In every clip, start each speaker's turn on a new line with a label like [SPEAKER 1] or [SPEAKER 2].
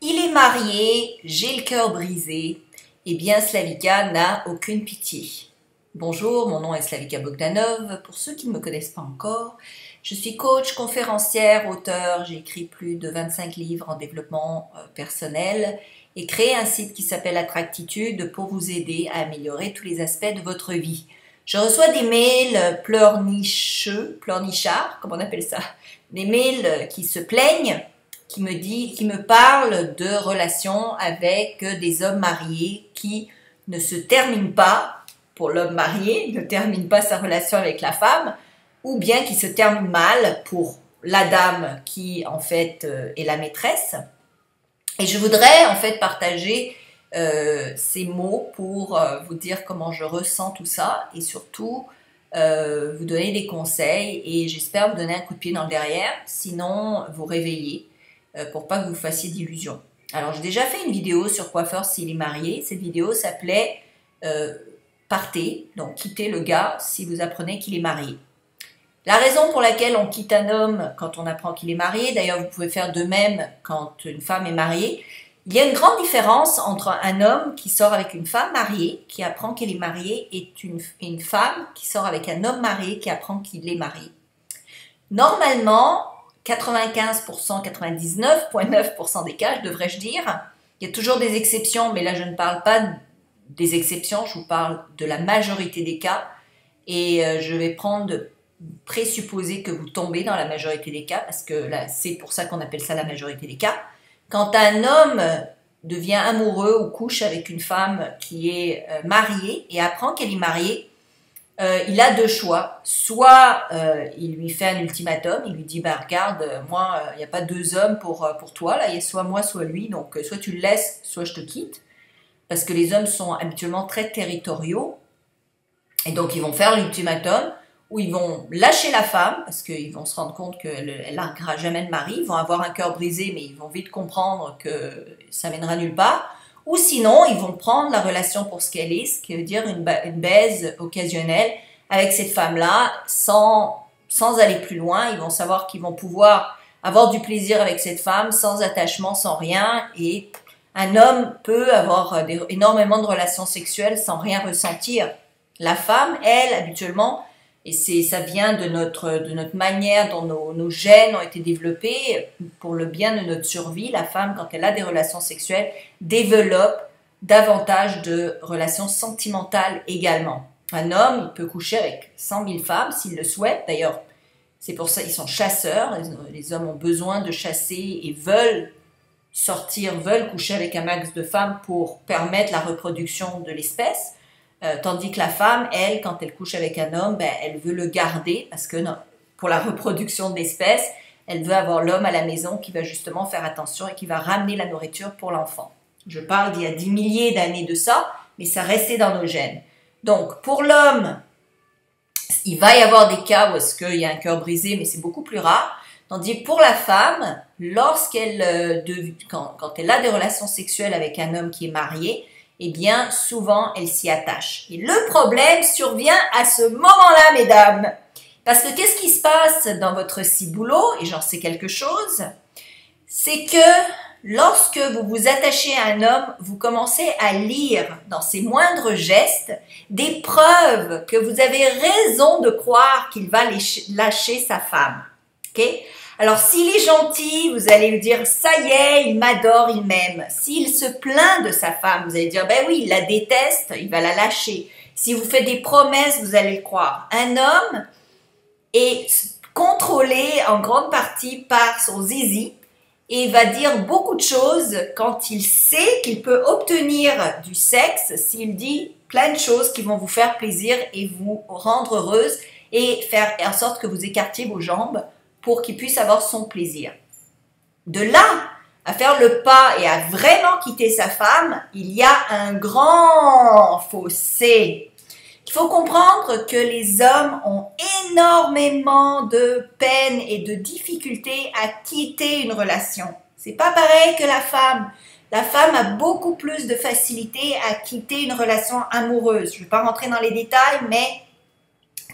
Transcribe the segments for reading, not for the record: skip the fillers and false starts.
[SPEAKER 1] Il est marié, j'ai le cœur brisé. Eh bien, Slavika n'a aucune pitié. Bonjour, mon nom est Slavika Bogdanov. Pour ceux qui ne me connaissent pas encore, je suis coach, conférencière, auteur. J'ai écrit plus de 25 livres en développement personnel et créé un site qui s'appelle Attractitude pour vous aider à améliorer tous les aspects de votre vie. Je reçois des mails pleurnichards, comme on appelle ça, des mails qui se plaignent, qui me parlent de relations avec des hommes mariés qui ne se terminent pas, pour l'homme marié, ne termine pas sa relation avec la femme, ou bien qui se termine mal pour la dame qui en fait est la maîtresse. Et je voudrais en fait partager ces mots pour vous dire comment je ressens tout ça et surtout vous donner des conseils et j'espère vous donner un coup de pied dans le derrière, sinon vous réveiller pour pas que vous fassiez d'illusions. Alors j'ai déjà fait une vidéo sur quoi faire s'il est marié. Cette vidéo s'appelait Partez, donc quittez le gars si vous apprenez qu'il est marié. La raison pour laquelle on quitte un homme quand on apprend qu'il est marié, d'ailleurs vous pouvez faire de même quand une femme est mariée, il y a une grande différence entre un homme qui sort avec une femme mariée, qui apprend qu'elle est mariée, et une femme qui sort avec un homme marié, qui apprend qu'il est marié. Normalement, 95%, 99,9% des cas, devrais-je dire, il y a toujours des exceptions, mais là je ne parle pas des exceptions, je vous parle de la majorité des cas, et je vais présupposer que vous tombez dans la majorité des cas, parce que là, c'est pour ça qu'on appelle ça la majorité des cas. Quand un homme devient amoureux ou couche avec une femme qui est mariée et apprend qu'elle est mariée, il a deux choix. Soit il lui fait un ultimatum, il lui dit bah, regarde, moi, il n'y a pas deux hommes pour toi, là, il y a soit moi, soit lui, donc soit tu le laisses, soit je te quitte. Parce que les hommes sont habituellement très territoriaux, et donc ils vont faire l'ultimatum, où ils vont lâcher la femme, parce qu'ils vont se rendre compte qu'elle ne larguera jamais le mari, ils vont avoir un cœur brisé, mais ils vont vite comprendre que ça mènera nulle part, ou sinon, ils vont prendre la relation pour ce qu'elle est, ce qui veut dire une baise occasionnelle avec cette femme-là, sans aller plus loin. Ils vont savoir qu'ils vont pouvoir avoir du plaisir avec cette femme, sans attachement, sans rien, et un homme peut avoir énormément de relations sexuelles sans rien ressentir. La femme, elle, habituellement, et ça vient de notre manière dont nos gènes ont été développés pour le bien de notre survie. La femme, quand elle a des relations sexuelles, développe davantage de relations sentimentales également. Un homme, il peut coucher avec 100 000 femmes s'il le souhaite. D'ailleurs, c'est pour ça qu'ils sont chasseurs. Les hommes ont besoin de chasser et veulent sortir, veulent coucher avec un max de femmes pour permettre la reproduction de l'espèce. Tandis que la femme, elle, quand elle couche avec un homme, ben, elle veut le garder parce que non, pour la reproduction de l'espèce, elle veut avoir l'homme à la maison qui va justement faire attention et qui va ramener la nourriture pour l'enfant. Je parle d'il y a 10 milliers d'années de ça, mais ça restait dans nos gènes. Donc, pour l'homme, il va y avoir des cas où est-ce qu'il y a un cœur brisé, mais c'est beaucoup plus rare. Tandis que pour la femme, quand elle a des relations sexuelles avec un homme qui est marié, eh bien, souvent, elle s'y attache. Et le problème survient à ce moment-là, mesdames. Parce que qu'est-ce qui se passe dans votre ciboulot, et j'en sais quelque chose, c'est que lorsque vous vous attachez à un homme, vous commencez à lire dans ses moindres gestes des preuves que vous avez raison de croire qu'il va lâcher sa femme. Okay? Alors, s'il est gentil, vous allez lui dire « ça y est, il m'adore, il m'aime ». S'il se plaint de sa femme, vous allez dire « ben oui, il la déteste, il va la lâcher ». Si vous faites des promesses, vous allez le croire. Un homme est contrôlé en grande partie par son zizi et va dire beaucoup de choses quand il sait qu'il peut obtenir du sexe, s'il dit plein de choses qui vont vous faire plaisir et vous rendre heureuse et faire en sorte que vous écartiez vos jambes pour qu'il puisse avoir son plaisir. De là à faire le pas et à vraiment quitter sa femme, il y a un grand fossé. Il faut comprendre que les hommes ont énormément de peine et de difficultés à quitter une relation. C'est pas pareil que la femme. La femme a beaucoup plus de facilité à quitter une relation amoureuse. Je ne vais pas rentrer dans les détails, mais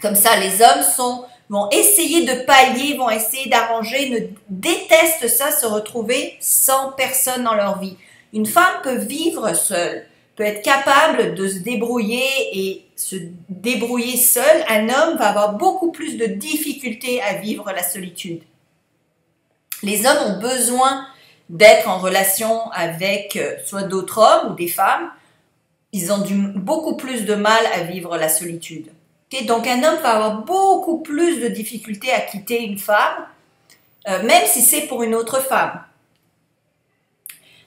[SPEAKER 1] comme ça, les hommes sont vont essayer de pallier, vont essayer d'arranger, détestent ça, se retrouver sans personne dans leur vie. Une femme peut vivre seule, peut être capable de se débrouiller et se débrouiller seule. Un homme va avoir beaucoup plus de difficultés à vivre la solitude. Les hommes ont besoin d'être en relation avec soit d'autres hommes ou des femmes. Ils ont beaucoup plus de mal à vivre la solitude. Okay? Donc un homme va avoir beaucoup plus de difficultés à quitter une femme, même si c'est pour une autre femme.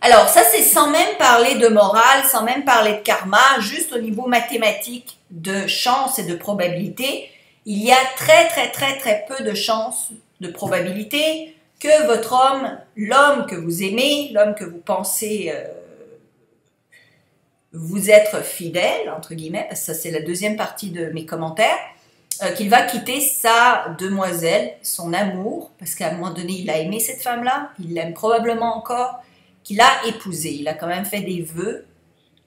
[SPEAKER 1] Alors ça c'est sans même parler de morale, sans même parler de karma, juste au niveau mathématique de chance et de probabilité. Il y a très peu de chances, de probabilité que votre homme, l'homme que vous aimez, l'homme que vous pensez vous être fidèle, entre guillemets, parce que ça c'est la deuxième partie de mes commentaires, qu'il va quitter sa demoiselle, son amour, parce qu'à un moment donné il a aimé cette femme-là, il l'aime probablement encore, qu'il a épousée. Il a quand même fait des vœux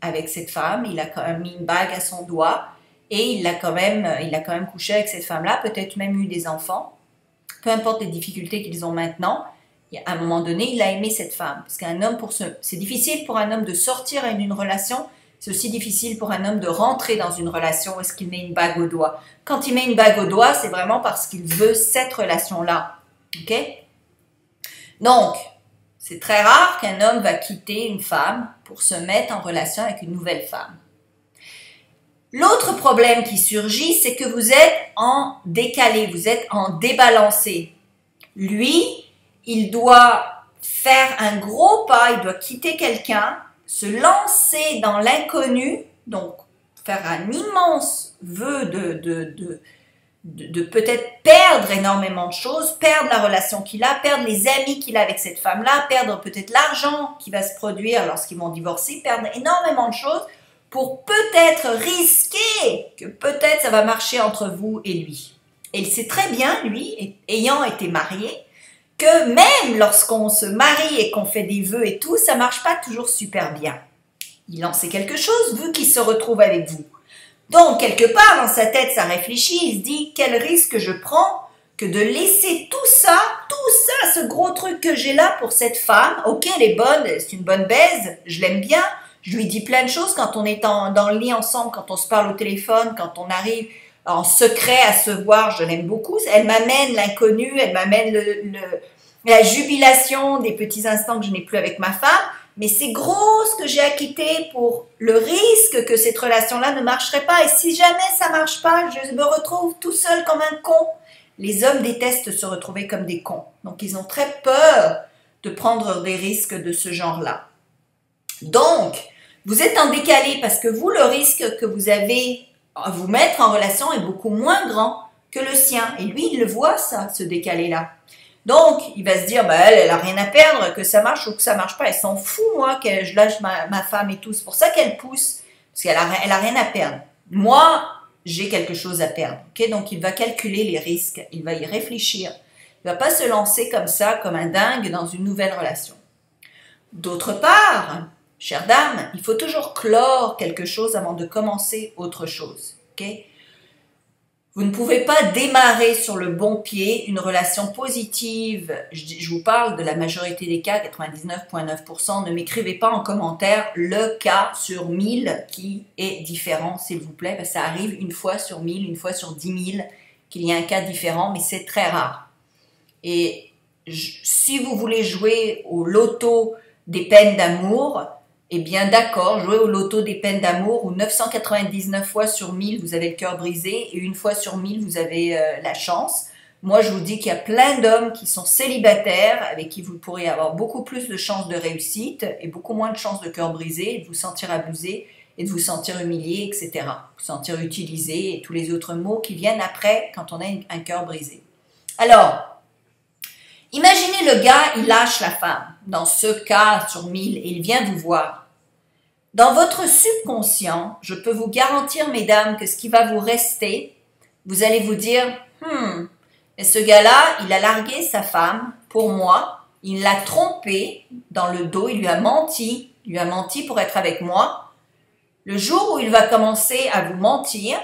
[SPEAKER 1] avec cette femme, il a quand même mis une bague à son doigt, et il a quand même couché avec cette femme-là, peut-être même eu des enfants. Peu importe les difficultés qu'ils ont maintenant, à un moment donné, il a aimé cette femme. Parce qu'un homme, c'est difficile pour un homme de sortir d'une relation, c'est aussi difficile pour un homme de rentrer dans une relation où est-ce qu'il met une bague au doigt. Quand il met une bague au doigt, c'est vraiment parce qu'il veut cette relation-là. Ok? Donc, c'est très rare qu'un homme va quitter une femme pour se mettre en relation avec une nouvelle femme. L'autre problème qui surgit, c'est que vous êtes en décalé, vous êtes en débalancé. Lui, il doit faire un gros pas, il doit quitter quelqu'un, se lancer dans l'inconnu, donc faire un immense vœu de peut-être perdre énormément de choses, perdre la relation qu'il a, perdre les amis qu'il a avec cette femme-là, perdre peut-être l'argent qui va se produire lorsqu'ils vont divorcer, perdre énormément de choses, pour peut-être risquer que peut-être ça va marcher entre vous et lui. Et il sait très bien, lui, ayant été marié, que même lorsqu'on se marie et qu'on fait des vœux et tout, ça marche pas toujours super bien. Il en sait quelque chose vu qu'il se retrouve avec vous. Donc, quelque part dans sa tête, ça réfléchit, il se dit, quel risque je prends que de laisser tout ça, ce gros truc que j'ai là pour cette femme. Ok, elle est bonne, c'est une bonne baise, je l'aime bien, je lui dis plein de choses quand on est dans le lit ensemble, quand on se parle au téléphone, quand on arrive en secret à se voir, je l'aime beaucoup. Elle m'amène l'inconnu, elle m'amène la jubilation des petits instants que je n'ai plus avec ma femme. Mais c'est gros ce que j'ai à quitter pour le risque que cette relation-là ne marcherait pas. Et si jamais ça ne marche pas, je me retrouve tout seul comme un con. Les hommes détestent se retrouver comme des cons. Donc ils ont très peur de prendre des risques de ce genre-là. Donc, vous êtes en décalé parce que vous, le risque que vous avez à vous mettre en relation est beaucoup moins grand que le sien. Et lui, il le voit, ça, ce décalé-là. Donc, il va se dire, bah, elle a rien à perdre, que ça marche ou que ça marche pas. Elle s'en fout, moi, que je lâche ma femme et tout. C'est pour ça qu'elle pousse, parce qu'elle a rien à perdre. Moi, j'ai quelque chose à perdre. Okay? Donc, il va calculer les risques, il va y réfléchir. Il ne va pas se lancer comme ça, comme un dingue, dans une nouvelle relation. D'autre part, chère dame, il faut toujours clore quelque chose avant de commencer autre chose. Okay? Vous ne pouvez pas démarrer sur le bon pied une relation positive. Je vous parle de la majorité des cas, 99,9%. Ne m'écrivez pas en commentaire le cas sur 1000 qui est différent, s'il vous plaît. Parce que ça arrive une fois sur 1000, une fois sur 10 000 qu'il y a un cas différent, mais c'est très rare. Et si vous voulez jouer au loto des peines d'amour, eh bien d'accord, jouez au loto des peines d'amour où 999 fois sur 1000 vous avez le cœur brisé et une fois sur 1000 vous avez la chance. Moi je vous dis qu'il y a plein d'hommes qui sont célibataires avec qui vous pourriez avoir beaucoup plus de chances de réussite et beaucoup moins de chances de cœur brisé, de vous sentir abusé et de vous sentir humilié, etc. Vous sentir utilisé et tous les autres mots qui viennent après quand on a un cœur brisé. Alors, imaginez le gars, il lâche la femme, dans ce cas sur 1000, et il vient vous voir. Dans votre subconscient, je peux vous garantir, mesdames, que ce qui va vous rester, vous allez vous dire, et ce gars-là, il a largué sa femme pour moi, il l'a trompée dans le dos, il lui a menti pour être avec moi. Le jour où il va commencer à vous mentir,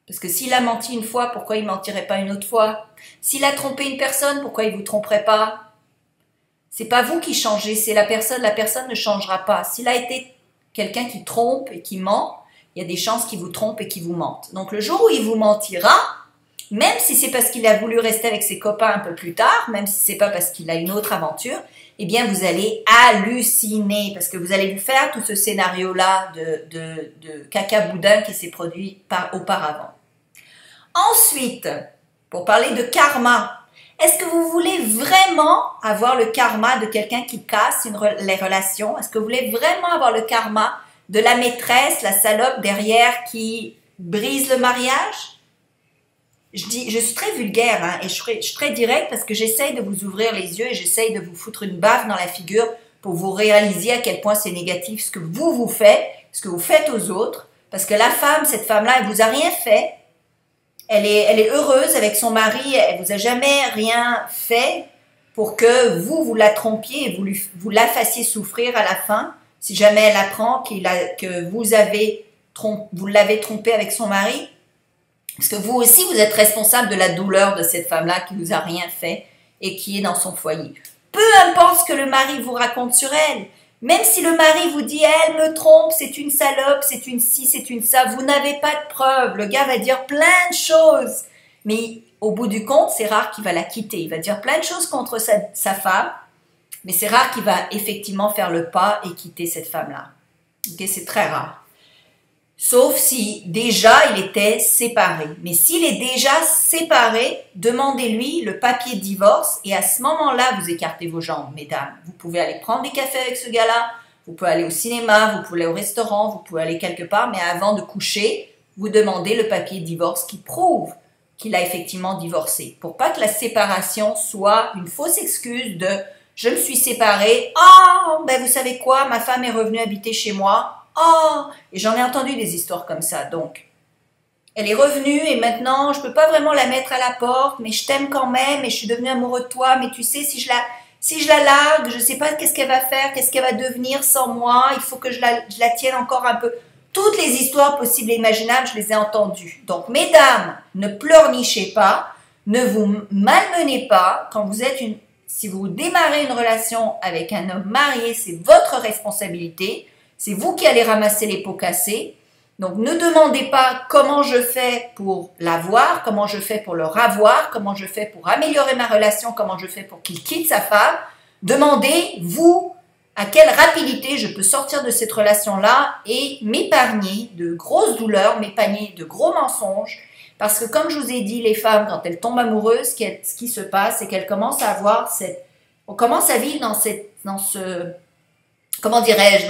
[SPEAKER 1] Parce que s'il a menti une fois, pourquoi il mentirait pas une autre fois? S'il a trompé une personne, pourquoi il vous tromperait pas? C'est pas vous qui changez, c'est la personne ne changera pas. S'il a été quelqu'un qui trompe et qui ment, il y a des chances qu'il vous trompe et qu'il vous mente. Donc le jour où il vous mentira, même si c'est parce qu'il a voulu rester avec ses copains un peu plus tard, même si c'est pas parce qu'il a une autre aventure, eh bien vous allez halluciner parce que vous allez vous faire tout ce scénario-là de caca boudin qui s'est produit auparavant. Ensuite, pour parler de karma, est-ce que vous voulez vraiment avoir le karma de quelqu'un qui casse les relations? Est-ce que vous voulez vraiment avoir le karma de la maîtresse, la salope derrière qui brise le mariage? Je suis très vulgaire hein, et je suis très directe parce que j'essaye de vous ouvrir les yeux et j'essaye de vous foutre une baffe dans la figure pour vous réaliser à quel point c'est négatif ce que vous faites, ce que vous faites aux autres. Parce que la femme, cette femme-là, elle vous a rien fait. Elle est heureuse avec son mari, elle vous a jamais rien fait pour que vous la trompiez et vous la fassiez souffrir à la fin. Si jamais elle apprend que vous l'avez trompé avec son mari, parce que vous aussi vous êtes responsable de la douleur de cette femme-là qui vous a rien fait et qui est dans son foyer. Peu importe ce que le mari vous raconte sur elle, même si le mari vous dit « elle me trompe, c'est une salope, c'est une ci, c'est une ça », vous n'avez pas de preuves. Le gars va dire plein de choses, mais au bout du compte, c'est rare qu'il va la quitter. Il va dire plein de choses contre sa femme, mais c'est rare qu'il va effectivement faire le pas et quitter cette femme-là. Okay, c'est très rare. Sauf si déjà il était séparé. Mais s'il est déjà séparé, demandez-lui le papier de divorce et à ce moment-là, vous écartez vos jambes, mesdames. Vous pouvez aller prendre des cafés avec ce gars-là, vous pouvez aller au cinéma, vous pouvez aller au restaurant, vous pouvez aller quelque part, mais avant de coucher, vous demandez le papier de divorce qui prouve qu'il a effectivement divorcé. Pour pas que la séparation soit une fausse excuse de « je me suis séparée, oh, ben vous savez quoi, ma femme est revenue habiter chez moi ». Oh, et j'en ai entendu des histoires comme ça, donc. Elle est revenue et maintenant, je peux pas vraiment la mettre à la porte, mais je t'aime quand même et je suis devenue amoureux de toi, mais tu sais, si je la largue, je sais pas qu'est-ce qu'elle va faire, qu'est-ce qu'elle va devenir sans moi, il faut que je la tienne encore un peu. Toutes les histoires possibles et imaginables, je les ai entendues. Donc, mesdames, ne pleurnichez pas, ne vous malmenez pas quand si vous démarrez une relation avec un homme marié, c'est votre responsabilité. C'est vous qui allez ramasser les pots cassés. Donc, ne demandez pas comment je fais pour l'avoir, comment je fais pour le ravoir, comment je fais pour améliorer ma relation, comment je fais pour qu'il quitte sa femme. Demandez, vous, à quelle rapidité je peux sortir de cette relation-là et m'épargner de grosses douleurs, m'épargner de gros mensonges. Parce que comme je vous ai dit, les femmes, quand elles tombent amoureuses, ce qui se passe, c'est qu'elles commencent à avoir on commence à vivre dans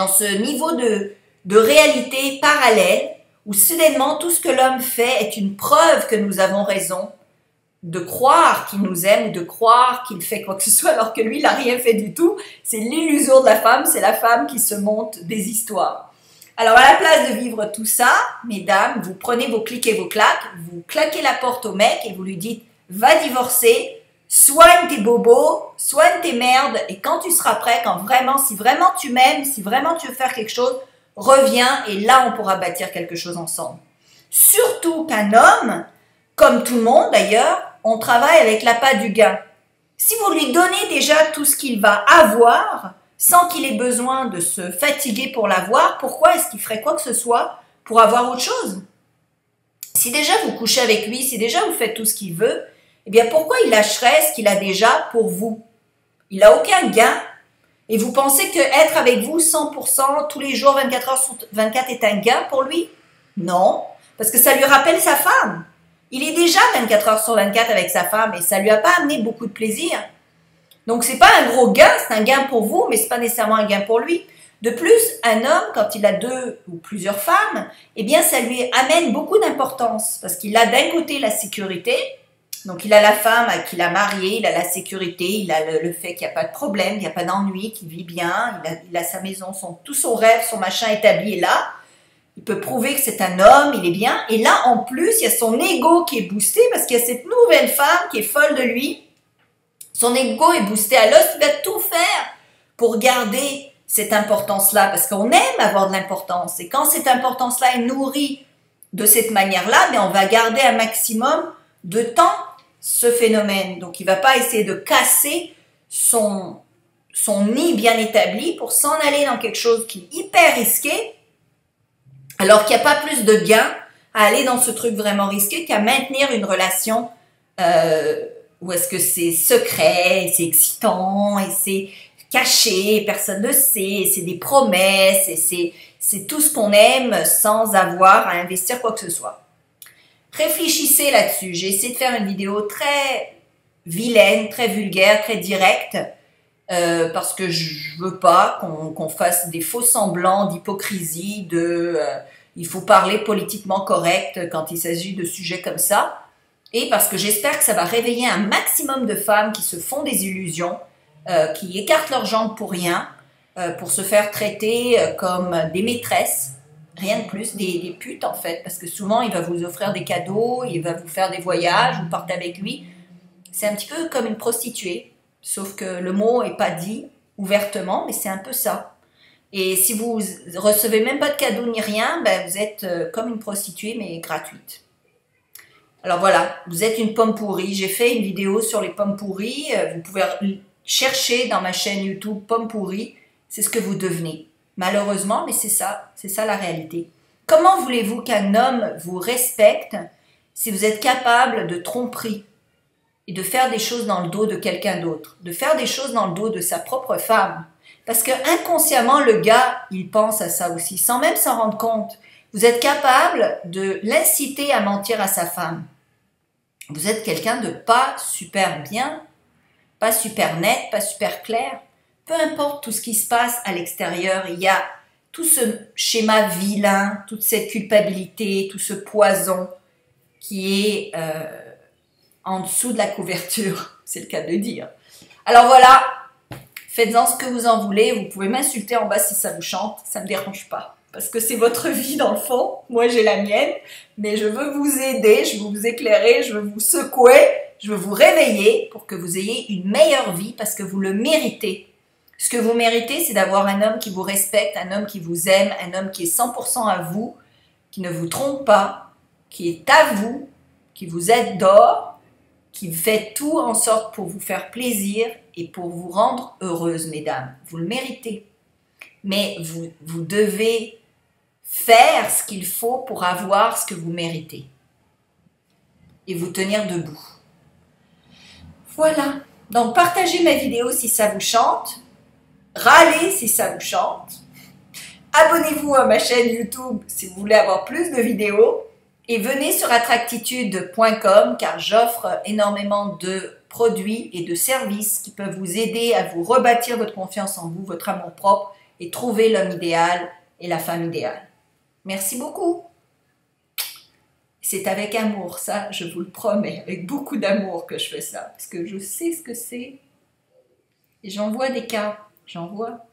[SPEAKER 1] ce niveau de réalité parallèle où soudainement tout ce que l'homme fait est une preuve que nous avons raison de croire qu'il nous aime ou de croire qu'il fait quoi que ce soit alors que lui, il n'a rien fait du tout. C'est l'illusion de la femme, c'est la femme qui se monte des histoires. Alors, à la place de vivre tout ça, mesdames, vous prenez vos clics et vos claques, vous claquez la porte au mec et vous lui dites « va divorcer ». Soigne tes bobos, soigne tes merdes et quand tu seras prêt, si vraiment tu m'aimes, si vraiment tu veux faire quelque chose, reviens et là on pourra bâtir quelque chose ensemble. Surtout qu'un homme, comme tout le monde d'ailleurs, on travaille avec l'appât du gain. Si vous lui donnez déjà tout ce qu'il va avoir, sans qu'il ait besoin de se fatiguer pour l'avoir, pourquoi est-ce qu'il ferait quoi que ce soit pour avoir autre chose? Si déjà vous couchez avec lui, si déjà vous faites tout ce qu'il veut, eh bien, pourquoi il lâcherait ce qu'il a déjà pour vous? Il n'a aucun gain. Et vous pensez que être avec vous 100% tous les jours, 24 heures sur 24 est un gain pour lui? Non, parce que ça lui rappelle sa femme. Il est déjà 24 heures sur 24 avec sa femme et ça lui a pas amené beaucoup de plaisir. Donc, c'est pas un gros gain, c'est un gain pour vous, mais c'est pas nécessairement un gain pour lui. De plus, un homme, quand il a 2 ou plusieurs femmes, eh bien, ça lui amène beaucoup d'importance parce qu'il a d'un côté la sécurité. Donc, il a la femme à qui il a marié, il a la sécurité, il a le fait qu'il n'y a pas de problème, il n'y a pas d'ennui, qu'il vit bien, il a sa maison, tout son rêve, son machin établi est là. Il peut prouver que c'est un homme, il est bien. Et là, en plus, il y a son ego qui est boosté parce qu'il y a cette nouvelle femme qui est folle de lui. Son ego est boosté à l'os, il va tout faire pour garder cette importance-là parce qu'on aime avoir de l'importance. Et quand cette importance-là est nourrie de cette manière-là, mais on va garder un maximum de temps ce phénomène. Donc, il ne va pas essayer de casser son nid bien établi pour s'en aller dans quelque chose qui est hyper risqué, alors qu'il n'y a pas plus de gain à aller dans ce truc vraiment risqué qu'à maintenir une relation où est-ce que c'est secret, c'est excitant, et c'est caché, personne ne sait, c'est des promesses, et c'est tout ce qu'on aime sans avoir à investir quoi que ce soit. Réfléchissez là-dessus. J'ai essayé de faire une vidéo très vilaine, très vulgaire, très directe, parce que je veux pas qu'on fasse des faux semblants d'hypocrisie, il faut parler politiquement correct quand il s'agit de sujets comme ça, et parce que j'espère que ça va réveiller un maximum de femmes qui se font des illusions, qui écartent leurs jambes pour rien, pour se faire traiter comme des maîtresses, rien de plus, des putes en fait, parce que souvent il va vous offrir des cadeaux, il va vous faire des voyages, vous partez avec lui. C'est un petit peu comme une prostituée, sauf que le mot n'est pas dit ouvertement, mais c'est un peu ça. Et si vous recevez même pas de cadeaux ni rien, ben vous êtes comme une prostituée, mais gratuite. Alors voilà, vous êtes une pomme pourrie. J'ai fait une vidéo sur les pommes pourries. Vous pouvez chercher dans ma chaîne YouTube Pommes pourries. C'est ce que vous devenez. Malheureusement, mais c'est ça la réalité. Comment voulez-vous qu'un homme vous respecte si vous êtes capable de tromperie et de faire des choses dans le dos de quelqu'un d'autre, de faire des choses dans le dos de sa propre femme? Parce que inconsciemment, le gars, il pense à ça aussi, sans même s'en rendre compte. Vous êtes capable de l'inciter à mentir à sa femme. Vous êtes quelqu'un de pas super bien, pas super net, pas super clair. Peu importe tout ce qui se passe à l'extérieur, il y a tout ce schéma vilain, toute cette culpabilité, tout ce poison qui est en dessous de la couverture, c'est le cas de dire. Alors voilà, faites-en ce que vous en voulez, vous pouvez m'insulter en bas si ça vous chante, ça ne me dérange pas. Parce que c'est votre vie dans le fond, moi j'ai la mienne, mais je veux vous aider, je veux vous éclairer, je veux vous secouer, je veux vous réveiller pour que vous ayez une meilleure vie parce que vous le méritez. Ce que vous méritez, c'est d'avoir un homme qui vous respecte, un homme qui vous aime, un homme qui est 100% à vous, qui ne vous trompe pas, qui est à vous, qui vous adore, qui fait tout en sorte pour vous faire plaisir et pour vous rendre heureuse, mesdames. Vous le méritez. Mais vous devez faire ce qu'il faut pour avoir ce que vous méritez. Et vous tenir debout. Voilà. Donc, partagez ma vidéo si ça vous chante. Râlez si ça vous chante. Abonnez-vous à ma chaîne YouTube si vous voulez avoir plus de vidéos. Et venez sur attractitude.com car j'offre énormément de produits et de services qui peuvent vous aider à vous rebâtir votre confiance en vous, votre amour propre et trouver l'homme idéal et la femme idéale. Merci beaucoup. C'est avec amour, ça, je vous le promets, avec beaucoup d'amour que je fais ça, parce que je sais ce que c'est. Et j'en vois des cas, j'en vois.